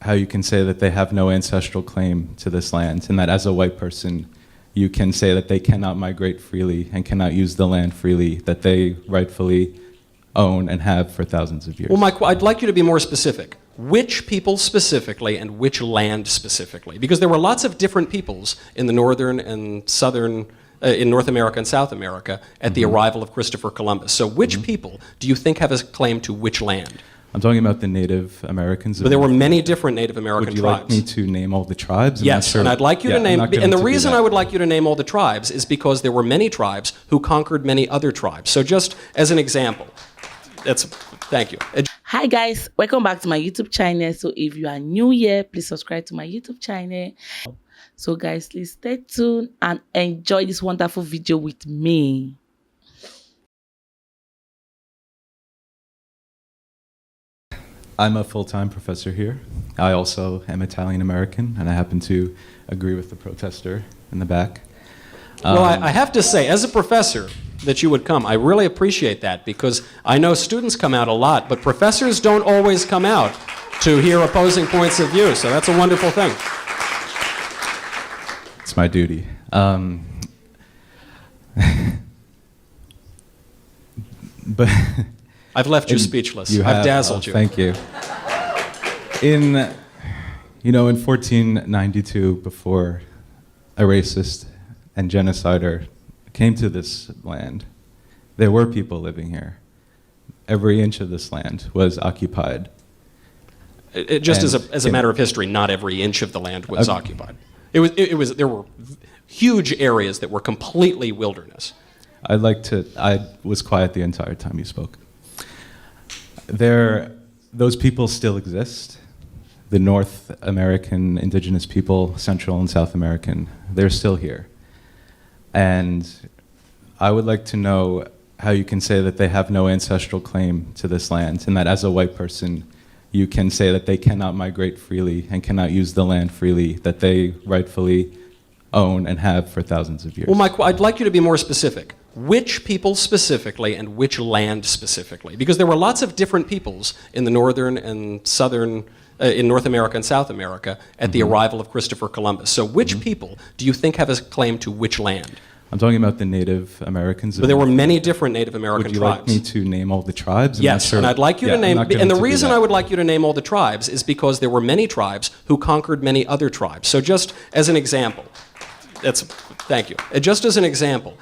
how you can say that they have no ancestral claim to this land, and that as a white person, you can say that they cannot migrate freely and cannot use the land freely that they rightfully own and have for thousands of years. Well, Mike, I'd like you to be more specific. Which people specifically and which land specifically? Because there were lots of different peoples in the northern and southern, in North America and South America at the arrival of Christopher Columbus. So which people do you think have a claim to which land? I'm talking about the Native Americans. But there were many different Native American tribes. tribes. Would you like me to name all the tribes? Yes, and I'd like you to name, and the reason I would like you to name all the tribes is because there were many tribes who conquered many other tribes. So just as an example, thank you. Hi guys, welcome back to my YouTube channel. So if you are new here, please subscribe to my YouTube channel. So guys, please stay tuned and enjoy this wonderful video with me. I'm a full-time professor here. I also am Italian American, and I happen to agree with the protester in the back. Well, I have to say, as a professor, that you would come. I really appreciate that, because I know students come out a lot, but professors don't always come out to hear opposing points of view, so that's a wonderful thing. It's my duty. But I've left you speechless. I've dazzled you. Thank you. In 1492, before a racist and genocider came to this land, there were people living here. Every inch of this land was occupied. Just as a matter of history, not every inch of the land was occupied. There were huge areas that were completely wilderness. I was quiet the entire time you spoke. Those people still exist. The North American indigenous people, Central and South American, they're still here. And I would like to know how you can say that they have no ancestral claim to this land, and that as a white person, you can say that they cannot migrate freely and cannot use the land freely that they rightfully own and have for thousands of years. Well, Mike, I'd like you to be more specific. Which people specifically and which land specifically? Because there were lots of different peoples in the northern and southern, in North America and South America at the arrival of Christopher Columbus. So which people do you think have a claim to which land? I'm talking about the Native Americans. But there were many different Native American tribes. Would you like me to name all the tribes? Yes, and I'd like you to name, and the reason I would like you to name all the tribes is because there were many tribes who conquered many other tribes. So just as an example, thank you. Just as an example,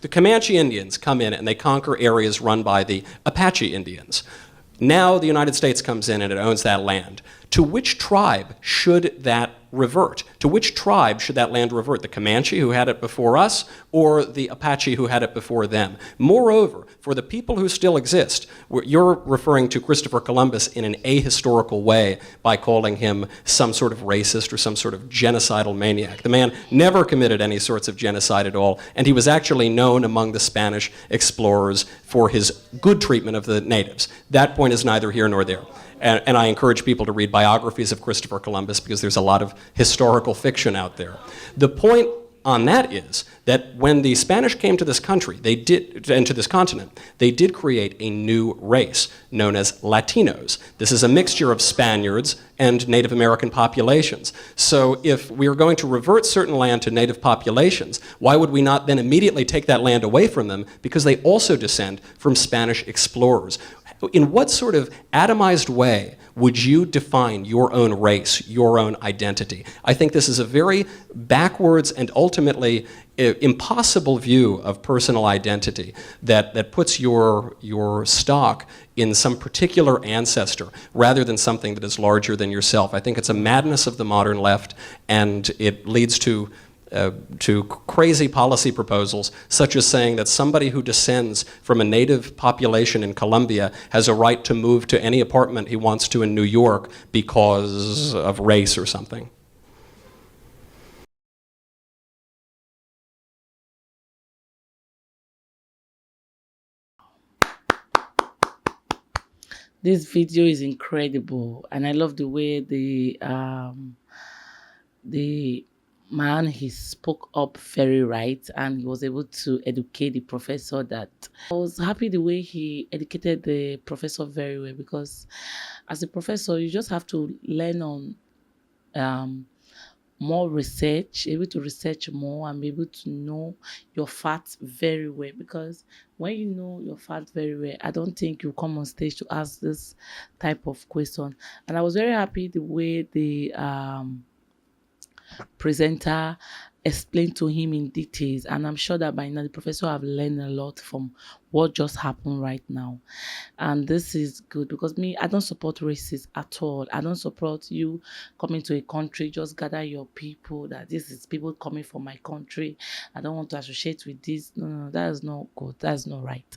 the Comanche Indians come in and they conquer areas run by the Apache Indians. Now the United States comes in and it owns that land. To which tribe should that revert? To which tribe should that land revert? The Comanche who had it before us, or the Apache who had it before them? Moreover, for the people who still exist, you're referring to Christopher Columbus in an ahistorical way by calling him some sort of racist or some sort of genocidal maniac. The man never committed any sorts of genocide at all, and he was actually known among the Spanish explorers for his good treatment of the natives. That point is neither here nor there. And I encourage people to read biographies of Christopher Columbus because there's a lot of historical fiction out there. The point on that is that when the Spanish came to this country, and to this continent, they did create a new race known as Latinos. This is a mixture of Spaniards and Native American populations. So if we are going to revert certain land to native populations, why would we not then immediately take that land away from them because they also descend from Spanish explorers? In what sort of atomized way would you define your own race, your own identity? I think this is a very backwards and ultimately impossible view of personal identity that puts your stock in some particular ancestor rather than something that is larger than yourself. I think it's a madness of the modern left, and it leads to crazy policy proposals, such as saying that somebody who descends from a native population in Colombia has a right to move to any apartment he wants to in New York because of race or something. This video is incredible, and I love the way the man, he spoke up very right, and he was able to educate the professor. That I was happy the way he educated the professor very well, because as a professor you just have to learn on more research, able to research more and be able to know your facts very well. Because when you know your facts very well, I don't think you come on stage to ask this type of question. And I was very happy the way the presenter explained to him in details, and I'm sure that by now the professor have learned a lot from what just happened right now. And this is good, because me, I don't support racism at all. I don't support you coming to a country, just gather your people, that this is people coming from my country, I don't want to associate with this. No, that is not good, that is not right.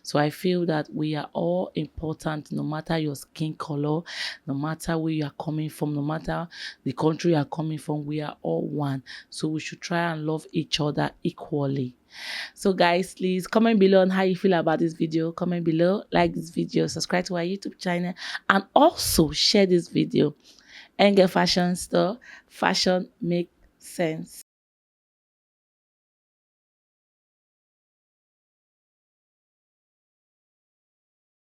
So I feel that we are all important, no matter your skin color, no matter where you are coming from, no matter the country you are coming from, we are all one. So we should try and love each other equally. So guys, please comment below on how you feel about this video. Comment below, like this video, subscribe to our YouTube channel, and also share this video. Ngal Fashion Store, fashion make sense.